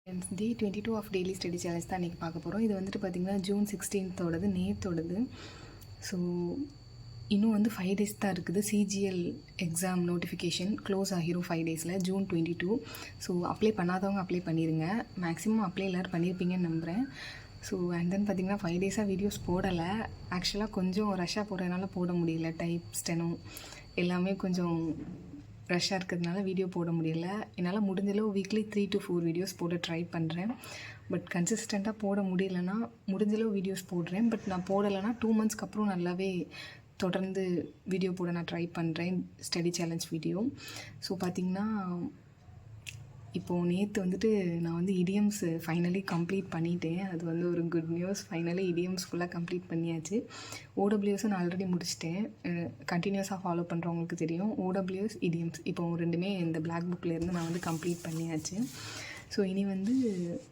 Day 22 of daily study challenge தான் இன்றைக்கி பார்க்க போகிறோம். இது வந்துட்டு பார்த்திங்கன்னா ஜூன் 16th நேத்தோடது. ஸோ இன்னும் 5 டேஸ் தான் இருக்குது. சிஜிஎல் எக்ஸாம் நோட்டிஃபிகேஷன் க்ளோஸ் ஆகிரும் 5 டேஸில், ஜூன் 22. ஸோ அப்ளை பண்ணாதவங்க அப்ளை பண்ணிடுங்க. மேக்ஸிமம் அப்ளை எல்லோரும் பண்ணியிருப்பீங்கன்னு நம்புகிறேன். ஸோ அண்ட் தென் பார்த்திங்கன்னா 5 டேஸாக வீடியோஸ் போடலை. ஆக்சுவலாக கொஞ்சம் ரஷ்ஷாக போடுறதுனால போட முடியல. டைப் ஸ்டெனோ எல்லாமே கொஞ்சம் ரஷ்ஷாக இருக்கிறதுனால வீடியோ போட முடியல. என்னால் முடிஞ்சளவு வீக்லி 3 to 4 வீடியோஸ் போட ட்ரை பண்ணுறேன். பட் கன்சிஸ்டண்ட்டாக போட முடியலன்னா முடிஞ்சளவு வீடியோஸ் போடுறேன். பட் நான் போடலைன்னா 2 monthsக்கு அப்புறம் நல்லாவே தொடர்ந்து வீடியோ போட நான் ட்ரை பண்ணுறேன், ஸ்டடி சேலஞ்ச் வீடியோ. ஸோ பார்த்திங்கன்னா இப்போது நேற்று நான் இடியம்ஸ் ஃபைனலி கம்ப்ளீட் பண்ணிட்டேன். அது ஒரு குட் நியூஸ். ஃபைனலி இடியம்ஸ் ஃபுல்லாக கம்ப்ளீட் பண்ணியாச்சு. ஓடபிள்யூஎஸும் நான் ஆல்ரெடி முடிச்சிட்டேன். கண்டினியூஸாக ஃபாலோ பண்ணுறவங்களுக்கு தெரியும். ஓடபிள்யூஎஸ், இடியம்ஸ் இப்போ ரெண்டுமே இந்த பிளாக் புக்லேருந்து நான் கம்ப்ளீட் பண்ணியாச்சு. ஸோ இனி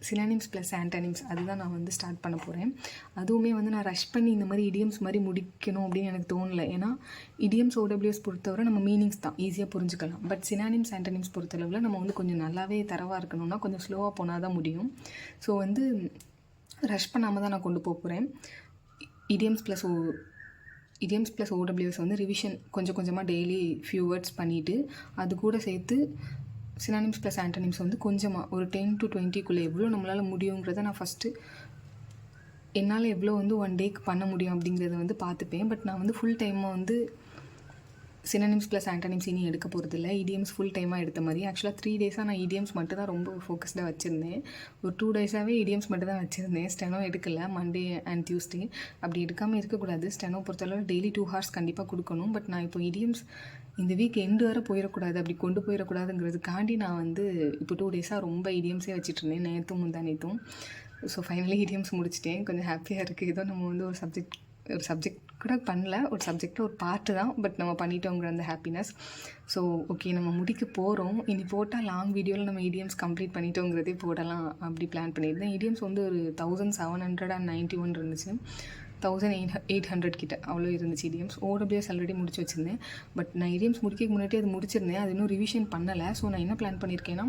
சினானிம்ஸ் ப்ளஸ் ஆன்டானிம்ஸ் அதுதான் நான் ஸ்டார்ட் பண்ண போகிறேன். அதுவுமே நான் ரஷ் பண்ணி இந்த மாதிரி இடியம்ஸ் மாதிரி முடிக்கணும் அப்படின்னு எனக்கு தோணலை. ஏன்னா இடியம்ஸ் ஓடபிள்யூஎஸ் பொறுத்தவரை நம்ம மீனிங்ஸ் தான் ஈஸியாக புரிஞ்சுக்கலாம். பட் சினானிம்ஸ் ஆன்டானிம்ஸ் பொறுத்தளவில் நம்ம கொஞ்சம் நல்லாவே தரவாக இருக்கணும்னா கொஞ்சம் ஸ்லோவாக போனால் தான் முடியும். ஸோ ரஷ் பண்ணாமல் தான் நான் கொண்டு போகிறேன். இடியம்ஸ் ப்ளஸ் ஓடபிள்யூஎஸ் ரிவிஷன் கொஞ்சம் கொஞ்சமாக டெய்லி ஃபியூ வேர்ட்ஸ் பண்ணிவிட்டு அது கூட சேர்த்து சினானிம்ஸ் ப்ளஸ் ஆன்டனிம்ஸ் கொஞ்சமாக ஒரு 10 to 20க்குள்ளே எவ்வளோ நம்மளால் முடியுங்கிறத நான் ஃபஸ்ட்டு என்னால் எவ்வளோ 1 டேக்கு பண்ண முடியும் அப்படிங்கிறத பார்த்துப்பேன். பட் நான் ஃபுல் டைமாக சினானிம்ஸ் ப்ளஸ் ஆன்டனிம்ஸ் இனி எடுக்க போகிறதில்ல. இடியம்ஸ் ஃபுல் டைமாக எடுத்த மாதிரி. ஆக்சுவலாக 3 டேஸாக நான் இடியம்ஸ் மட்டும் தான் ரொம்ப ஃபோக்கஸ்டாக வச்சுருந்தேன். ஒரு 2 டேஸாகவே இடியம்ஸ் மட்டும் தான் வச்சுருந்தேன். ஸ்டெனோ எடுக்கலை. மண்டே அண்ட் டியூஸ்டே அப்படி எடுக்காமல் இருக்கக்கூடாது. ஸ்டெனோ பொறுத்தளவு டெய்லி 2 hours கண்டிப்பாக கொடுக்கணும். பட் நான் இப்போ இடியம்ஸ் இந்த வீக் எண்டு வரை போயிடக்கூடாது, அப்படி கொண்டு போயிடக்கூடாதுங்கிறதுக்காண்டி நான் இப்போ 2 டேஸாக ரொம்ப இடியம்ஸே வச்சுட்டு இருந்தேன், நேற்றும் முந்தானேற்றும். ஸோ ஃபைனலி இடியம்ஸ் முடிச்சிட்டேன். கொஞ்சம் ஹாப்பியாக இருக்குது. ஏதோ நம்ம ஒரு சப்ஜெக்ட் கூட பண்ணல, ஒரு சப்ஜெக்டில் ஒரு பார்ட்டு தான், பட் நம்ம பண்ணிட்டோங்கிற அந்த ஹாப்பினஸ். ஸோ ஓகே, நம்ம முடிக்க போகிறோம். இனி போட்டால் லாங் வீடியோவில் நம்ம இடியம்ஸ் கம்ப்ளீட் பண்ணிட்டோங்கிறதே போடலாம் அப்படி பிளான் பண்ணியிருந்தேன். இடியம்ஸ் ஒரு 1791 இருந்துச்சு. 1800 கிட்ட அவ்வளோ இருந்துச்சு இடியம்ஸ். ஓடபிள்யூஎஸ் ஆல்ரெடி முடிச்சு வச்சுருந்தேன். பட் நான் இடியம்ஸ் முடிக்க முன்னாடி அது முடிச்சிருந்தேன். அது இன்னும் ரிவிஷன் பண்ணலை. ஸோ நான் என்ன பிளான் பண்ணியிருக்கேன்னா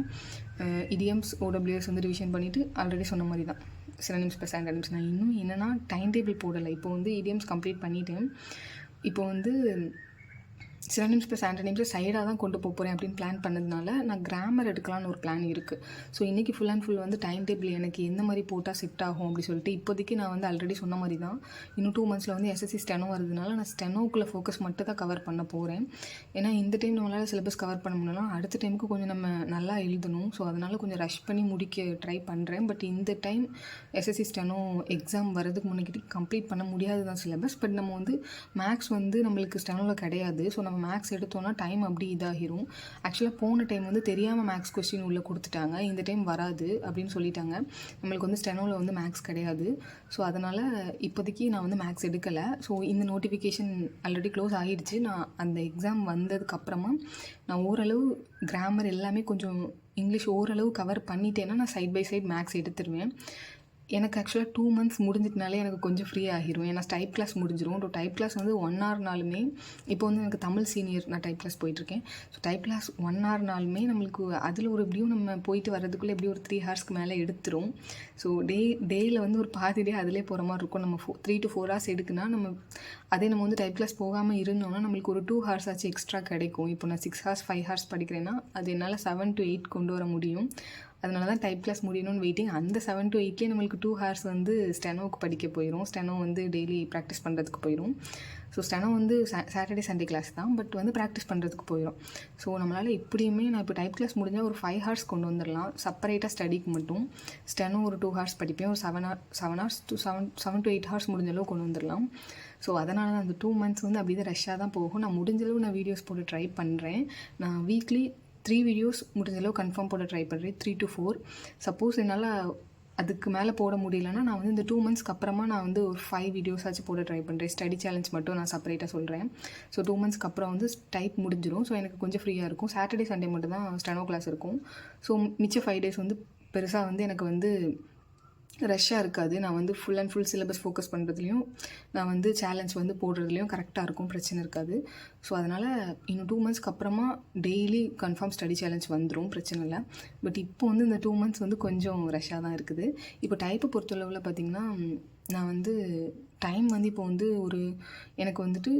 இடியம்ஸ் ஓடபிள்யூஎஸ் ரிவிஷன் பண்ணிவிட்டு ஆல்ரெடி சொன்ன மாதிரி தான் சினானிம்ஸ் ப்ளஸ் ஆன்டானிம்ஸ். நான் இன்னும் என்னென்னா டைம் டேபிள் போடலை. இப்போ இடியம்ஸ் கம்ப்ளீட் பண்ணிவிட்டேன். இப்போ சினானிம்ஸ் ப்ளஸ் ஆன்டனிம்ஸை சைடாக தான் கொண்டு போகிறேன் அப்படின்னு பிளான் பண்ணதுனால நான் கிராமர் எடுக்கலான்னு ஒரு பிளான் இருக்குது. ஸோ இன்றைக்கி full and full time table எனக்கு எந்த மாதிரி போட்டால் செட் ஆகும் அப்படி சொல்லிட்டு இப்போதைக்கு நான் ஆல்ரெடி சொன்ன மாதிரி தான். இன்னும் 2 monthsல எஸ்எஸ்சி ஸ்டெனோ வருதுனால நான் ஸ்டெனோக்குள்ளே ஃபோக்கஸ் மட்டும் தான் கவர் பண்ண போகிறேன். ஏன்னா இந்த டைம் நம்மளால் சிலபஸ் கவர் பண்ண முடியலாம், அடுத்த டைமுக்கு கொஞ்சம் நம்ம நல்லா எழுதணும். ஸோ அதனால் கொஞ்சம் ரஷ் பண்ணி முடிக்க ட்ரை பண்ணுறேன். பட் இந்த டைம் எஸ்எஸ்சி ஸ்டெனோ எக்ஸாம் வரதுக்கு முன்னாடி கம்ப்ளீட் பண்ண முடியாது தான் சிலபஸ். பட் நம்ம மேக்ஸ் நம்மளுக்கு ஸ்டெனோவில் கிடையாது. ஸோ நம்ம மேக்ஸ் எடுத்தோன்னா டைம் அப்படி இதாகிரும். ஆக்சுவலாக போன டைம் தெரியாமல் மேக்ஸ் கொஸ்டின் உள்ளே கொடுத்துட்டாங்க. இந்த டைம் வராது அப்படின்னு சொல்லிட்டாங்க. நம்மளுக்கு ஸ்டெனோவில் மேக்ஸ் கிடையாது. ஸோ அதனால் இப்போதைக்கு நான் மேக்ஸ் எடுக்கலை. ஸோ இந்த நோட்டிஃபிகேஷன் ஆல்ரெடி க்ளோஸ் ஆகிடுச்சு. நான் அந்த எக்ஸாம் வந்ததுக்கப்புறமா நான் ஓரளவு கிராமர் எல்லாமே கொஞ்சம் இங்கிலீஷ் ஓரளவு கவர் பண்ணிட்டேன்னா நான் சைட் பை சைட் மேக்ஸ் எடுத்துருவேன். எனக்கு ஆக்சுவலாக 2 months முடிஞ்சிட்டனாலே எனக்கு கொஞ்சம் ஃப்ரீ ஆகிரும். ஏன்னா டைப் கிளாஸ் முடிஞ்சிடும். டைப் கிளாஸ் 1 hourனாலுமே இப்போ எனக்கு தமிழ் சீனியர் நான் டைப் கிளாஸ் போயிட்டுருக்கேன். ஸோ டைப் கிளாஸ் 1 hourனாலுமே நம்மளுக்கு அதில் எப்படியும் நம்ம போயிட்டு வர்றதுக்குள்ளே எப்படியும் ஒரு 3 hoursக்கு மேலே எடுத்துரும். ஸோ டேயில் ஒரு பாதி டே அதிலே போகிற மாதிரி இருக்கும். நம்ம 3 to 4 hours எடுக்குன்னா நம்ம அதே நம்ம டைப் கிளாஸ் போகாமல் இருந்தோம்னா நம்மளுக்கு ஒரு 2 hours ஆச்சு எக்ஸ்ட்ரா கிடைக்கும். இப்போ நான் 6 hours 5 hours படிக்கிறேன்னா அது என்னால் 7 to 8 கொண்டு வர முடியும். அதனால தான் டைப் கிளாஸ் முடியணும்னு வெயிட்டிங். அந்த 7 to 8லேயே நம்மளுக்கு 2 hours ஸ்டெனோவுக்கு படிக்க போயிடும். ஸ்டெனோ டெய்லி ப்ராக்டிஸ் பண்ணுறதுக்கு போயிடும். So steno Saturday Sunday class தான், பட் ப்ராக்டிஸ் பண்ணுறதுக்கு போயிடும். ஸோ நம்மளால் எப்படியுமே நான் இப்போ டைப் கிளாஸ் முடிஞ்சால் ஒரு 5 hours கொண்டு வந்துடலாம் செப்பரேட்டாக ஸ்டடிக்கு மட்டும். ஸ்டெனோ ஒரு 2 hours படிப்பேன். ஒரு 7 hours to 7 to 8 hours முடிஞ்சளவு கொண்டு வந்துடலாம். ஸோ அதனால தான் அந்த 2 months அப்படி தான் ரஷ்ஷாக தான் போகும். நான் முடிஞ்சளவு நான் வீடியோஸ் போட்டு ட்ரை பண்ணுறேன். நான் வீக்லி 3 வீடியோஸ் முடிஞ்சளவு கன்ஃபார்ம் போட ட்ரை பண்ணுறேன். 3 to 4. சப்போஸ் என்னால் அதுக்கு மேலே போட முடியலன்னா நான் இந்த 2 monthsக்கு அப்புறமா நான் ஒரு 5 வீடியோஸ் ஆச்சு போட ட்ரை பண்ணுறேன். ஸ்டடி சேலஞ்ச் மட்டும் நான் செப்பரேட்டாக சொல்கிறேன். ஸோ 2 monthsக்கு அப்புறம் டைப் முடிஞ்சிடும். ஸோ எனக்கு கொஞ்சம் ஃப்ரீயாக இருக்கும். சாட்டர்டே சண்டே மட்டும் தான் ஸ்டெனோ கிளாஸ் இருக்கும். ஸோ மிச்சம் 5 days பெருசாக எனக்கு ரஷ்ஷாக இருக்காது. நான் வந்து full and full syllabus focus பண்ணுறதுலையும், நான் வந்து சேலஞ்ச் வந்து போடுறதுலையும் கரெக்டாக இருக்கும். பிரச்சனை இருக்காது. ஸோ அதனால் இன்னும் 2 மந்த்ஸ்க்கு அப்புறமா டெய்லி கன்ஃபார்ம் ஸ்டடி சேலஞ்ச் வந்துடும். பிரச்சனை இல்லை. பட் இப்போ வந்து இந்த 2 மந்த்ஸ் வந்து கொஞ்சம் ரஷ்ஷாக தான் இருக்குது. இப்போ டைப்பை பொறுத்தளவில் பார்த்திங்கன்னா, நான் வந்து டைம் வந்து இப்போ வந்து எனக்கு வந்துட்டு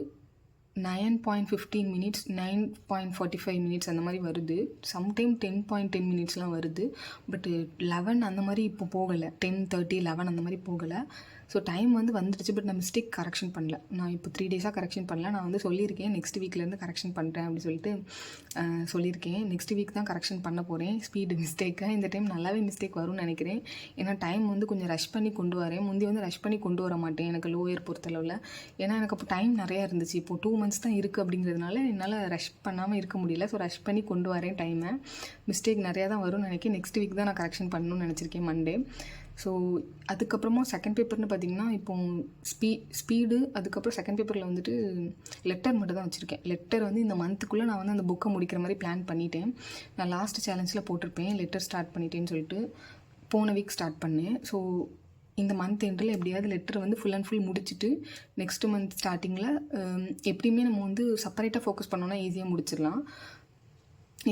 9.15 மினிட்ஸ் 9.45 மினிட்ஸ் அந்த மாதிரி வருது. சம்டைம் 10.10 மினிட்ஸ்லாம் வருது. பட்டு 11 அந்த மாதிரி இப்போ போகலை. 10:30 11 அந்த மாதிரி போகலை. ஸோ டைம் வந்து வந்துடுச்சு. பட் நான் மிஸ்டேக் கரெக்ஷன் பண்ணல. நான் இப்போ 3 டேஸாக கரெக்ஷன் பண்ணல. நான் வந்து சொல்லியிருக்கேன் நெக்ஸ்ட் வீக்லேருந்து கரெக்ஷன் பண்ணுறேன் அப்படின்னு சொல்லிட்டு சொல்லியிருக்கேன். நெக்ஸ்ட் வீக் தான் கரெக்ஷன் பண்ண போகிறேன் ஸ்பீடு மிஸ்டேக்கை. இந்த டைம் நல்லாவே மிஸ்டேக் வரும்னு நினைக்கிறேன். ஏன்னா டைம் வந்து கொஞ்சம் ரஷ் பண்ணி கொண்டு வரேன். முந்தி வந்து ரஷ் பண்ணி கொண்டு வர மாட்டேன் எனக்கு லோயர் பொறுத்தளவில். ஏன்னா எனக்கு அப்போ டைம் நிறையா இருந்துச்சு. இப்போ 2 மந்த்ஸ் தான் இருக்குது அப்படிங்கிறதுனால என்னால் ரஷ் பண்ணாமல் இருக்க முடியல. ஸோ ரஷ் பண்ணி கொண்டு வரேன் டைமை. மிஸ்டேக் நிறையா தான் வரும்னு நினைக்கிறேன். நெக்ஸ்ட் வீக் தான் நான் கரெக்ஷன் பண்ணணும்னு நினச்சிருக்கேன் மண்டே. ஸோ அதுக்கப்புறமா செகண்ட் பேப்பர்னு பார்த்திங்கன்னா இப்போ ஸ்பீடு அதுக்கப்புறம் செகண்ட் பேப்பரில் வந்துட்டு லெட்டர் மட்டும் தான் வச்சுருக்கேன். லெட்டர் வந்து இந்த மந்த்துக்குள்ளே நான் வந்து அந்த புக்கை முடிக்கிற மாதிரி பிளான் பண்ணிட்டேன். நான் லாஸ்ட் சேலஞ்சில் போட்டிருப்பேன் லெட்டர் ஸ்டார்ட் பண்ணிட்டேன்னு சொல்லிட்டு. போன வீக் ஸ்டார்ட் பண்ணேன். ஸோ இந்த மந்த் எண்டில் எப்படியாவது லெட்டர் வந்து ஃபுல் அண்ட் ஃபுல் முடிச்சுட்டு நெக்ஸ்ட் மந்த் ஸ்டார்டிங்கில் எப்படியுமே நம்ம வந்து செப்பரேட்டாக ஃபோக்கஸ் பண்ணோன்னா ஈஸியாக முடிச்சிடலாம்.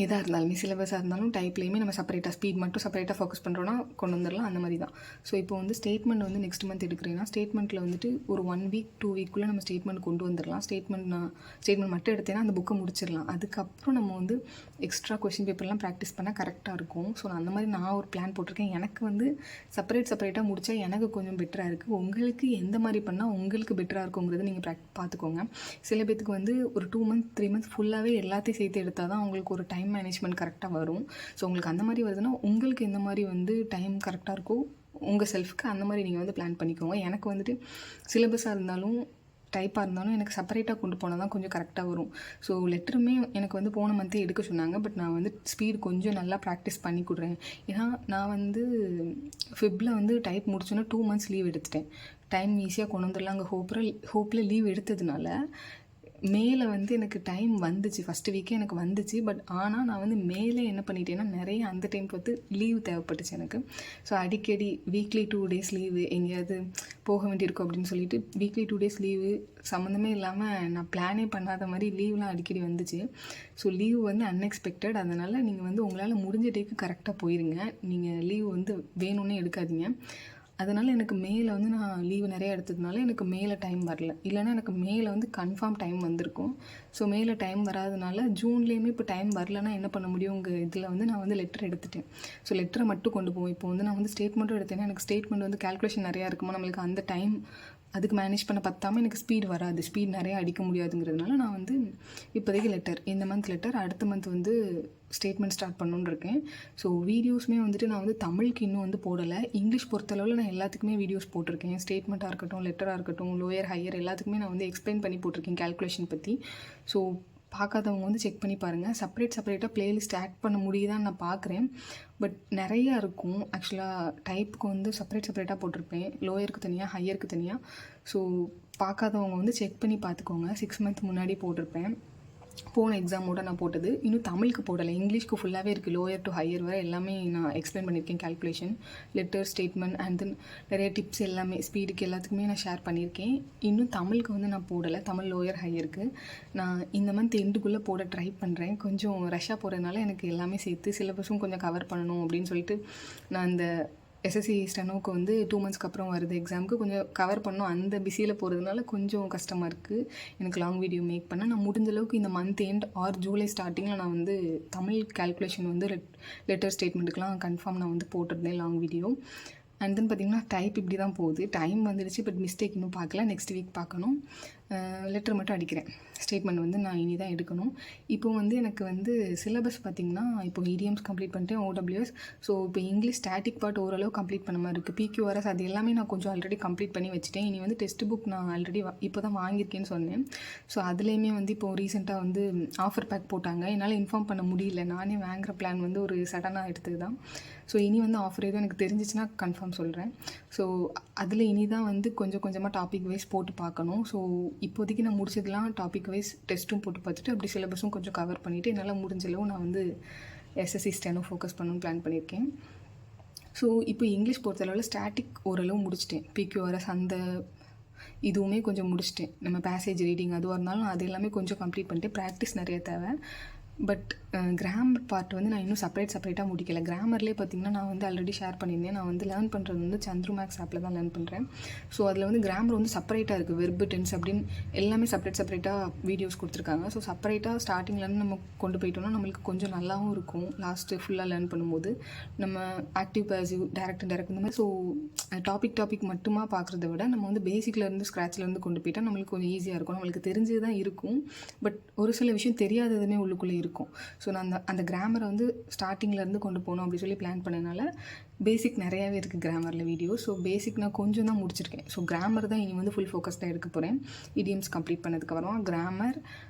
எதாக இருந்தாலுமே சிலபஸாக இருந்தாலும் டைப்லேயுமே நம்ம செப்பரேட்டாக ஸ்பீட் மட்டும் செப்பரேட்டாக ஃபோக்கஸ் பண்ணுறோன்னா கொண்டு வந்துடலாம். அந்த மாதிரி தான். ஸோ இப்போ வந்து ஸ்டேட்மெண்ட் வந்து நெக்ஸ்ட் மந்த் எடுக்கிறேன்னா ஸ்டேட்மெண்ட்டில் வந்துட்டு ஒரு 1 வீக் 2 வீக்குள்ளே நம்ம ஸ்டேட்மெண்ட் கொண்டு வந்துடலாம். ஸ்டேட்மெண்ட் மட்டும் எடுத்தேன்னா அந்த புக்கை முடிச்சிடலாம். அதுக்கப்புறம் நம்ம வந்து எக்ஸ்ட்ரா கொஷின் பேப்பர்லாம் ப்ராக்டிஸ் பண்ணால் கரெக்டாக இருக்கும். ஸோ அந்த மாதிரி நான் ஒரு பிளான் போட்டிருக்கேன். எனக்கு வந்து செப்பரேட்டாக முடித்தா எனக்கு கொஞ்சம் பெட்டராக இருக்குது. உங்களுக்கு எந்த மாதிரி பண்ணால் உங்களுக்கு பெட்டராக இருக்குங்கிறது நீங்கள் பார்த்துக்கோங்க. சில பேத்துக்கு வந்து ஒரு 2 மந்த் 3 மந்த்ஸ் ஃபுல்லாகவே எல்லாத்தையும் சேர்த்து எடுத்தால் தான் உங்களுக்கு ஒரு டைம் மேனேஜ்மெண்ட் கரெக்டாக வரும். ஸோ உங்களுக்கு அந்த மாதிரி வருதுன்னா உங்களுக்கு எந்த மாதிரி வந்து டைம் கரெக்டாக இருக்கோ உங்கள் செல்ஃப்க்கு அந்த மாதிரி நீங்கள் வந்து பிளான் பண்ணிக்கோங்க. எனக்கு வந்துட்டு சிலபஸாக இருந்தாலும் டைப்பாக இருந்தாலும் எனக்கு செப்பரேட்டாக கொண்டு போனால் தான் கொஞ்சம் கரெக்டாக வரும். ஸோ லெட்டருமே எனக்கு வந்து போன மந்த்தே எடுக்க சொன்னாங்க. பட் நான் வந்து ஸ்பீடு கொஞ்சம் நல்லா ப்ராக்டிஸ் பண்ணி கொடுறேன். ஏன்னா நான் வந்து ஃபிப்பில் வந்து டைப் முடிச்சோன்னா 2 மந்த்ஸ் லீவ் எடுத்துட்டேன். டைம் ஈஸியாக கொண்டு வந்துடலாம் அங்கே ஹோப்பில் லீவ் எடுத்ததுனால மேலே வந்து எனக்கு டைம் வந்துச்சு. ஃபஸ்ட்டு வீக்கே எனக்கு வந்துச்சு. பட் ஆனால் நான் வந்து மேலே என்ன பண்ணிட்டேன்னா நிறைய அந்த டைம் பார்த்து லீவ் தேவைப்பட்டுச்சு எனக்கு. ஸோ அடிக்கடி வீக்லி 2 டேஸ் லீவு எங்கேயாவது போக வேண்டியிருக்கும் அப்படின்னு சொல்லிட்டு வீக்லி 2 டேஸ் லீவு சம்மந்தமே இல்லாமல் நான் பிளானே பண்ணாத மாதிரி லீவ்லாம் அடிக்கடி வந்துச்சு. ஸோ லீவ் வந்து அன்எக்ஸ்பெக்டட். அதனால் நீங்கள் வந்து உங்களால் முடிஞ்ச டேக்கு கரெக்டாக போயிருங்க. நீங்கள் லீவ் வந்து வேணும்னே எடுக்காதீங்க. அதனால் எனக்கு மேலே வந்து நான் லீவு நிறையா எடுத்ததுனால எனக்கு மேலே டைம் வரல. இல்லைனா எனக்கு மேலே வந்து கன்ஃபார்ம் டைம் வந்திருக்கும். ஸோ மேலே டைம் வராதனால ஜூன்லேயுமே இப்போ டைம் வரலன்னா என்ன பண்ண முடியும்? உங்கள் இதில் வந்து நான் வந்து லெட்டர் எடுத்துட்டேன். ஸோ லெட்டரை மட்டும் கொண்டு போவோம். இப்போ வந்து நான் வந்து ஸ்டேட்மெண்ட்டும் எடுத்தேன்னா எனக்கு ஸ்டேட்மெண்ட் வந்து கால்குலேஷன் நிறையா இருக்குமா, நம்மளுக்கு அந்த டைம் அதுக்கு மேனேஜ் பண்ண பத்தாமல் எனக்கு ஸ்பீட் வராது. ஸ்பீட் நிறையா அடிக்க முடியாதுங்கிறதுனால நான் வந்து இப்போதைக்கு லெட்டர் இந்த மந்த் லெட்டர் அடுத்த மந்த் வந்து ஸ்டேட்மெண்ட் ஸ்டார்ட் பண்ணணுன்னு இருக்கேன். ஸோ வீடியோஸுமே வந்துட்டு நான் வந்து தமிழுக்கு இன்னும் வந்து போடலை. இங்கிலீஷ் பொறுத்தளவில் நான் எல்லாத்துக்குமே வீடியோஸ் போட்டிருக்கேன். ஸ்டேட்மெண்ட்டாக இருக்கட்டும், லெட்டராக இருக்கட்டும், லோயர் ஹையர் எல்லாத்துக்குமே நான் வந்து எக்ஸ்பிளைன் பண்ணி போட்டிருக்கேன் கால்குலேஷன் பற்றி. ஸோ பார்க்காதவங்க வந்து செக் பண்ணி பாருங்கள். செப்பரேட்டாக ப்ளேலிஸ்ட் ஆட் பண்ண முடியுதான்னு நான் பார்க்குறேன். பட் நிறையா இருக்கும். ஆக்சுவலாக டைப்புக்கு வந்து செப்பரேட்டாக போட்டிருப்பேன். லோயருக்கு தனியாக, ஹையருக்கு தனியாக. ஸோ பார்க்காதவங்க வந்து செக் பண்ணி பார்த்துக்கோங்க. 6 மந்த் முன்னாடி போட்டிருப்பேன். போன எக்ஸாமோட நான் போட்டது. இன்னும் தமிழுக்கு போடலை. இங்கிலீஷ்க்கு ஃபுல்லாகவே இருக்குது. லோயர் டு ஹையர் வரை எல்லாமே நான் எக்ஸ்பிளைன் பண்ணியிருக்கேன். Calculation, letter, statement and then நிறைய டிப்ஸ் எல்லாமே ஸ்பீடுக்கு எல்லாத்துக்குமே நான் ஷேர் பண்ணியிருக்கேன். இன்னும் தமிழுக்கு வந்து நான் போடலை. தமிழ் லோயர் ஹையருக்கு நான் இந்த மந்த் எண்டுக்குள்ளே போட ட்ரை பண்ணுறேன். கொஞ்சம் ரஷ்ஷாக போகிறதுனால எனக்கு எல்லாமே சேர்த்து சிலபஸும் கொஞ்சம் கவர் பண்ணணும் அப்படின்னு சொல்லிட்டு நான் இந்த எஸ்எஸ்சி ஸ்டெனோக்கு வந்து 2 மந்த்ஸ்க்கு அப்புறம் வருது எக்ஸாமுக்கு கொஞ்சம் கவர் பண்ணணும். அந்த பிஸியில் போகிறதுனால கொஞ்சம் கஷ்டமாக இருக்குது எனக்கு லாங் வீடியோ மேக் பண்ண. நான் முடிஞ்ச அளவுக்கு இந்த மந்த் எண்ட் ஆர் ஜூலை ஸ்டார்டிங்கில் நான் வந்து தமிழ் கால்குலேஷன் வந்து லெட்டர் ஸ்டேட்மெண்ட்டுக்கெலாம் கன்ஃபார்ம் நான் வந்து போட்டிருந்தேன் லாங் வீடியோ. அண்ட் தென் பார்த்திங்கன்னா டைப் இப்படி தான் போகுது. டைம் வந்துடுச்சு. பட் மிஸ்டேக் இன்னும் பார்க்கல. நெக்ஸ்ட் வீக் பார்க்கணும். லெட்டர் மட்டும் அடிக்கிறேன். ஸ்டேட்மெண்ட் வந்து நான் இனி தான் எடுக்கணும். இப்போ வந்து எனக்கு வந்து சிலபஸ் பார்த்திங்கன்னா இப்போ இடிஎம்ஸ் கம்ப்ளீட் பண்ணிட்டேன், ஓடபிள்யூஎஸ். ஸோ இப்போ இங்கிலீஷ் ஸ்டாட்டிக் பார்ட் ஓரளவு கம்ப்ளீட் பண்ண மாதிரி இருக்குது. பிக்யூஆர்எஸ் அது எல்லாமே நான் கொஞ்சம் ஆல்ரெடி கம்ப்ளீட் பண்ணி வச்சுட்டேன். இனி வந்து டெக்ஸ்ட் புக் நான் ஆல்ரெடி இப்போ தான் வாங்கியிருக்கேன்னு சொன்னேன். ஸோ அதுலேயுமே வந்து இப்போது ரீசெண்டாக வந்து ஆஃபர் பேக் போட்டாங்க. என்னால் இன்ஃபார்ம் பண்ண முடியல. நானே வாங்குகிற பிளான் வந்து ஒரு சடனாக எடுத்தது தான். ஸோ இனி வந்து ஆஃபர் எதுவும் எனக்கு தெரிஞ்சிச்சுன்னா கன்ஃபார்ம் சொல்கிறேன். ஸோ அதில் இனி தான் வந்து கொஞ்சம் கொஞ்சமாக டாபிக் வைஸ் போட்டு பார்க்கணும். ஸோ இப்போதைக்கு நான் முடிச்சதெல்லாம் டாபிக் வைஸ் டெஸ்ட்டும் போட்டு பார்த்துட்டு அப்படி சிலபஸும் கொஞ்சம் கவர் பண்ணிவிட்டு என்னால் முடிஞ்சளவு நான் வந்து எஸ்எஸ்சி ஸ்டெனோ ஃபோக்கஸ் பண்ணணும்னு பிளான் பண்ணியிருக்கேன். ஸோ இப்போ இங்கிலீஷ் பொறுத்தளவில் ஸ்டாட்டிக் ஓரளவு முடிச்சிட்டேன். பிக்யூஆர்எஸ் அந்த இதுவுமே கொஞ்சம் முடிச்சிட்டேன். நம்ம பேசேஜ் ரீடிங் அதுவாக இருந்தாலும் அது எல்லாமே கொஞ்சம் கம்ப்ளீட் பண்ணிட்டு ப்ராக்டிஸ் நிறைய தேவை. பட் கிராமர் பார்ட் வந்து நான் இன்னும் செப்பரேட்டாக முடிக்கலை. கிராமர்லேயே பார்த்திங்கன்னா நான் வந்து ஆல்ரெடி ஷேர் பண்ணியிருந்தேன். நான் வந்து லேர்ன் பண்ணுறது வந்து சந்துரு மேக்ஸ் ஆப்பில் தான் லேர்ன் பண்ணுறேன். ஸோ அதில் வந்து கிராமர் வந்து செப்பரேட்டாக இருக்குது. வெர்பு, டென்ஸ் அப்படின்னு எல்லாமே செப்பரேட்டாக வீடியோஸ் கொடுத்துருக்காங்க. ஸோ செப்பரேட்டாக ஸ்டார்டிங்லேருந்து நம்ம கொண்டு போயிட்டோம்னா நம்மளுக்கு கொஞ்சம் நல்லாவும் இருக்கும். லாஸ்ட்டு ஃபுல்லாக லேர்ன் பண்ணும்போது நம்ம ஆக்டிவ், பேசிவ், டைரக்ட் இந்த மாதிரி ஸோ டாபிக் மட்டுமா பார்க்குறத விட நம்ம வந்து பேசிக்லேருந்து ஸ்க்ராட்ச்லேருந்து கொண்டு போயிட்டால் நம்மளுக்கு கொஞ்சம் ஈஸியாக இருக்கும். நம்மளுக்கு தெரிஞ்சது தான் இருக்கும், பட் ஒரு சில விஷயம் தெரியாததுமே உள்ளுக்குள்ளே இருக்கும். ஸோ நான் அந்த கிராமரை வந்து ஸ்டார்டிங்லேருந்து கொண்டு போகணும் அப்படி சொல்லி பிளான் பண்ணனால பேசிக் நிறையாவே இருக்குது கிராமரில் வீடியோ. ஸோ பேசிக் நான் கொஞ்சம் தான் முடிச்சிருக்கேன். ஸோ கிராமர் தான் இனி வந்து ஃபுல் ஃபோக்கஸ்டாக எடுக்க போகிறேன். இடியம்ஸ் கம்ப்ளீட் பண்ணதுக்கப்புறமா grammar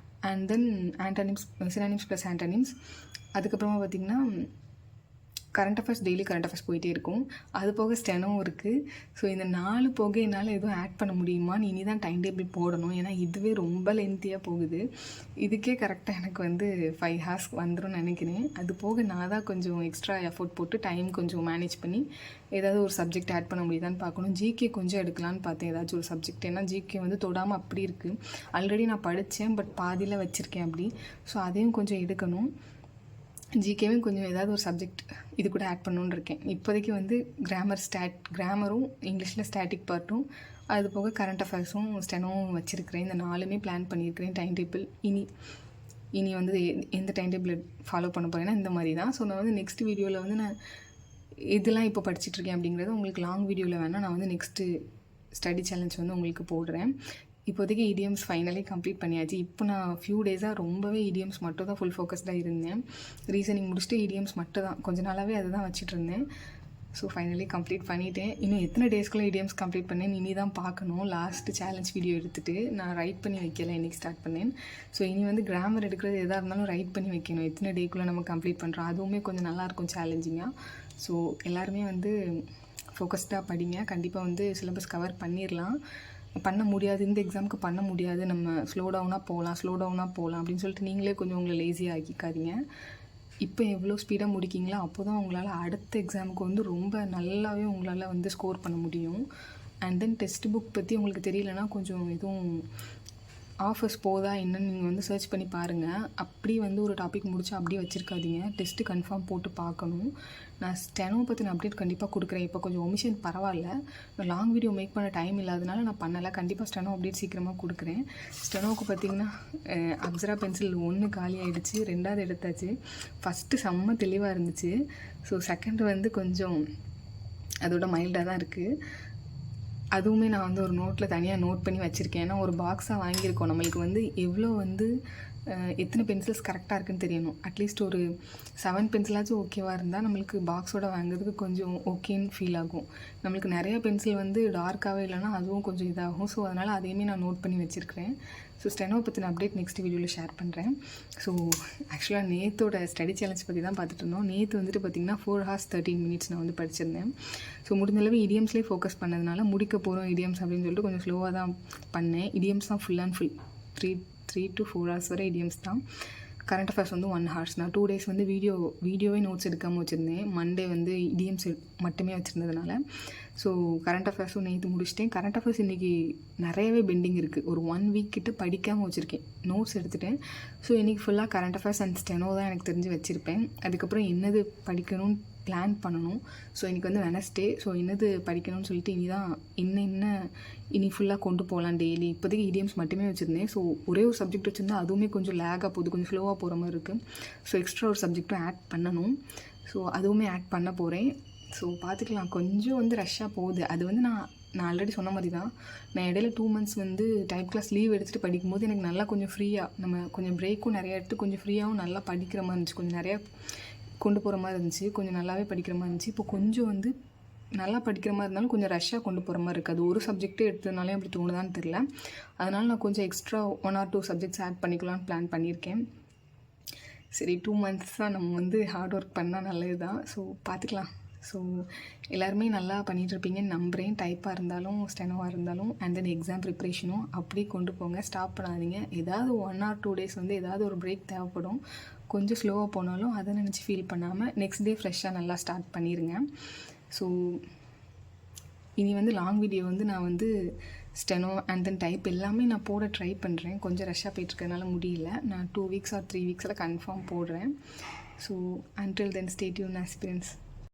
and then antonyms, synonyms plus antonyms. அதுக்கப்புறமா பார்த்திங்கன்னா current affairs, daily current affairs போயிட்டே இருக்கும். அது போக ஸ்டெனோவும் இருக்குது. ஸோ இந்த 4 போக என்னால் எதுவும் ஆட் பண்ண முடியுமான்னு இனி தான் டைம் டேபிள் போடணும். ஏன்னா இதுவே ரொம்ப லென்த்தியாக போகுது. இதுக்கே கரெக்டாக எனக்கு வந்து 5 ஹார்ஸ் வந்துடும் நினைக்கிறேன். அது போக நான் தான் கொஞ்சம் எக்ஸ்ட்ரா எஃபோர்ட் போட்டு டைம் கொஞ்சம் மேனேஜ் பண்ணி ஏதாவது ஒரு சப்ஜெக்ட் ஆட் பண்ண முடியுதான்னு பார்க்கணும். ஜிகே கொஞ்சம் எடுக்கலான்னு பார்த்தேன், ஏதாச்சும் ஒரு சப்ஜெக்ட். ஏன்னா ஜிகே வந்து தொடாமல் அப்படி இருக்குது. ஆல்ரெடி நான் படித்தேன், பட் பாதியில் வச்சுருக்கேன் அப்படி. ஸோ அதையும் கொஞ்சம் எடுக்கணும். ஜிகேவும் கொஞ்சம் ஏதாவது ஒரு சப்ஜெக்ட் இது கூட ஆட் பண்ணணுன்னு இருக்கேன். இப்போதைக்கு வந்து கிராமரும் இங்கிலீஷில் ஸ்டாட்டிக் பார்ட்டும், அது போக கரண்ட் அஃபேர்ஸும் ஸ்டெனோவும் வச்சுருக்கிறேன். இந்த 4மே பிளான் பண்ணியிருக்கிறேன். டைம் டேபிள் இனி வந்து எந்த டைம் டேபிள் ஃபாலோ பண்ண போகிறேன்னா இந்த மாதிரி தான். ஸோ நான் வந்து நெக்ஸ்ட் வீடியோவில் வந்து நான் இதெல்லாம் இப்போ படிச்சுட்ருக்கேன் அப்படிங்கிறது உங்களுக்கு லாங் வீடியோவில் வேணால் நான் வந்து நெக்ஸ்ட்டு ஸ்டடி சேலஞ்ச் வந்து உங்களுக்கு போடுறேன். இப்போதைக்கு இடியம்ஸ் ஃபைனலி கம்ப்ளீட் பண்ணியாச்சு. இப்போ நான் ஃபியூ டேஸாக ரொம்பவே இடியம்ஸ் மட்டும் தான் ஃபுல் ஃபோக்கஸ்டாக இருந்தேன். ரீசனிங் முடிச்சுட்டு இடியம்ஸ் மட்டும் தான் கொஞ்ச நாளாகவே அதை தான் வச்சுட்டு இருந்தேன். ஸோ ஃபைனலி கம்ப்ளீட் பண்ணிவிட்டேன். இன்னும் எத்தனை டேஸ்க்குள்ளே இடியம்ஸ் கம்ப்ளீட் பண்ணேன் இனி தான் பார்க்கணும். லாஸ்ட்டு சேலஞ்ச் வீடியோ எடுத்துகிட்டு நான் ரைட் பண்ணி வைக்கல, இன்றைக்கி ஸ்டார்ட் பண்ணேன். ஸோ இனி வந்து கிராமர் எடுக்கிறது எதாக இருந்தாலும் ரைட் பண்ணி வைக்கணும். எத்தனை டேக்குள்ளே நம்ம கம்ப்ளீட் பண்ணுறோம், அதுவுமே கொஞ்சம் நல்லாயிருக்கும் சேலஞ்சிங்காக. ஸோ எல்லாருமே வந்து ஃபோக்கஸ்டாக படிங்க. கண்டிப்பாக வந்து சிலபஸ் கவர் பண்ணிடலாம். பண்ண முடியாது, இந்த எக்ஸாமுக்கு பண்ண முடியாது, நம்ம ஸ்லோ டவுனாக போகலாம் அப்படின்னு சொல்லிட்டு நீங்களே கொஞ்சம் உங்களை லேசியாக ஆக்கிக்காதீங்க. இப்போ எவ்வளோ ஸ்பீடாக முடிக்கிங்களோ அப்போ தான் உங்களால் அடுத்த எக்ஸாமுக்கு வந்து ரொம்ப நல்லாவே உங்களால் வந்து ஸ்கோர் பண்ண முடியும். அண்ட் தென் டெக்ஸ்ட் புக் பற்றி உங்களுக்கு தெரியலனா கொஞ்சம் எதுவும் ஆஃபர்ஸ் போதா என்னன்னு நீங்கள் வந்து சர்ச் பண்ணி பாருங்கள். அப்படி வந்து ஒரு டாபிக் முடிச்சு அப்படியே வச்சுருக்காதீங்க. டெஸ்ட்டு கன்ஃபார்ம் போட்டு பார்க்கணும். நான் ஸ்டெனோ பற்றின அப்டேட் கண்டிப்பாக கொடுக்குறேன். இப்போ கொஞ்சம் ஒமிஷன் பரவாயில்ல, நான் லாங் வீடியோ மேக் பண்ண டைம் இல்லாதனால நான் பண்ணலை. கண்டிப்பாக ஸ்டெனோ அப்டேட் சீக்கிரமாக கொடுக்குறேன். ஸ்டெனோவுக்கு பார்த்திங்கன்னா அப்சரா பென்சில் 1 காலி ஆகிடுச்சு, 2வது எடுத்தாச்சு. ஃபஸ்ட்டு செம்ம தெளிவாக இருந்துச்சு. ஸோ செகண்ட் வந்து கொஞ்சம் அதோட மைல்டாக தான் இருக்குது. அதுவுமே நான் வந்து ஒரு நோட்டில் தனியாக நோட் பண்ணி வச்சுருக்கேன். ஏன்னா ஒரு பாக்ஸாக வாங்கியிருக்கோம், நம்மளுக்கு வந்து எவ்வளோ வந்து எத்தனை பென்சில்ஸ் கரெக்டாக இருக்குன்னு தெரியணும். அட்லீஸ்ட் ஒரு 7 பென்சிலாச்சும் ஓகேவாக இருந்தால் நம்மளுக்கு பாக்ஸோட வாங்குறதுக்கு கொஞ்சம் ஓகேன்னு ஃபீல் ஆகும். நம்மளுக்கு நிறையா பென்சில் வந்து டார்க்காகவே இல்லைனா அதுவும் கொஞ்சம் இதாகும். ஸோ அதனால் அதையுமே நான் நோட் பண்ணி வச்சுருக்கிறேன். ஸோ ஸ்டெனோ பற்றின அப்டேட் நெக்ஸ்ட் வீடியோவில் ஷேர் பண்ணுறேன். ஸோ ஆக்சுவலாக நேத்தோட ஸ்டடி சேலஞ்ச் பற்றி தான் பார்த்துட்டு இருந்தோம். நேற்று வந்துட்டு பார்த்திங்கன்னா 4 hours 13 minutes நான் வந்து படிச்சிருந்தேன். ஸோ முடிஞ்சளவு இடியம்ஸ்லேயே ஃபோக்கஸ் பண்ணதுனால முடிக்க போகிறோம் இடியம்ஸ் அப்படின்னு சொல்லிட்டு கொஞ்சம் ஸ்லோவாக தான் பண்ணேன். இடியம்ஸ் தான் full and full 3 to 4 hours வரை இடியம்ஸ் தான். கரண்ட் அஃபேர்ஸ் வந்து 1 hours. நான் 2 days வந்து வீடியோவே நோட்ஸ் எடுக்காமல் வச்சுருந்தேன். மண்டே வந்து இடியம்ஸ் மட்டுமே வச்சுருந்ததுனால. ஸோ கரண்ட் அஃபேர்ஸும் நேற்று முடிச்சிட்டேன். கரண்ட் அஃபேர்ஸ் இன்றைக்கி நிறையவே பெண்டிங் இருக்குது. ஒரு 1 week கிட்ட படிக்காமல் வச்சுருக்கேன், நோட்ஸ் எடுத்துகிட்டேன். ஸோ இன்றைக்கி ஃபுல்லாக கரண்ட் அஃபேர்ஸ் அண்ட் ஸ்டெனோ தான் எனக்கு தெரிஞ்சு வச்சுருப்பேன். அதுக்கப்புறம் என்னது படிக்கணும்னு பிளான் பண்ணணும். ஸோ இன்றைக்கி வந்து வெனஸ்டே. ஸோ என்னது படிக்கணும்னு சொல்லிட்டு இனி ஃபுல்லாக கொண்டு போகலாம் டெய்லி. இப்போதைக்கு இடியம்ஸ் மட்டுமே வச்சுருந்தேன். ஸோ ஒரே ஒரு சப்ஜெக்ட் வச்சுருந்தா அதுவுமே கொஞ்சம் லேகாக போகுது, கொஞ்சம் ஸ்லோவாக போகிற மாதிரி இருக்குது. ஸோ எக்ஸ்ட்ரா ஒரு சப்ஜெக்ட்டும் ஆட் பண்ணணும். ஸோ அதுவுமே ஆட் பண்ண போகிறேன். ஸோ பார்த்துக்கலாம். கொஞ்சம் வந்து ரஷ்ஷாக போகுது. அது வந்து நான் ஆல்ரெடி சொன்ன மாதிரி தான். நான் இடையில 2 months வந்து டைப் கிளாஸ் லீவ் எடுத்துகிட்டு படிக்கும்போது எனக்கு நல்லா கொஞ்சம் ஃப்ரீயாக, நம்ம கொஞ்சம் பிரேக்கும் நிறையா எடுத்து கொஞ்சம் ஃப்ரீயாகவும் நல்லா படிக்கிற மாதிரி இருந்துச்சு. கொஞ்சம் நிறையா கொண்டு போகிற மாதிரி இருந்துச்சு, கொஞ்சம் நல்லாவே படிக்கிற மாதிரி இருந்துச்சு. இப்போ கொஞ்சம் வந்து நல்லா படிக்கிற மாதிரி இருந்தாலும் கொஞ்சம் ரஷ்ஷாக கொண்டு போகிற மாதிரி இருக்குது. அது ஒரு சப்ஜெக்ட்டே எடுத்ததுனாலே அப்படி தோணுதான்னு தெரில. அதனால் நான் கொஞ்சம் எக்ஸ்ட்ரா 1 or 2 சப்ஜெக்ட்ஸ் ஆட் பண்ணிக்கலான்னு பிளான் பண்ணியிருக்கேன். சரி, 2 months தான் நம்ம வந்து ஹார்ட் ஒர்க் பண்ணால் நல்லது தான். ஸோ பார்த்துக்கலாம். ஸோ எல்லாருமே நல்லா பண்ணிகிட்ருப்பீங்கன்னு நம்புகிறேன். டைப்பாக இருந்தாலும் ஸ்டெனோவாக இருந்தாலும் அண்ட் தென் எக்ஸாம் ப்ரிப்ரேஷனும் அப்படியே கொண்டு போங்க. ஸ்டாப் பண்ணாதீங்க. ஏதாவது 1 or 2 days வந்து ஏதாவது ஒரு பிரேக் தேவைப்படும். கொஞ்சம் ஸ்லோவாக போனாலும் அதை நினச்சி ஃபீல் பண்ணாமல் நெக்ஸ்ட் டே ஃப்ரெஷ்ஷாக நல்லா ஸ்டார்ட் பண்ணிடுங்க. ஸோ இனி வந்து லாங் வீடியோ வந்து நான் வந்து ஸ்டெனோ அண்ட் தென் டைப் எல்லாமே நான் போட ட்ரை பண்ணுறேன். கொஞ்சம் ரஷ்ஷாக போயிட்டுருக்கனால முடியல. நான் 2 வீக்ஸ் ஆர் 3 வீக்ஸில் கன்ஃபார்ம் போடுறேன். So until then stay tuned ஆஸ்பிரன்ட்ஸ்.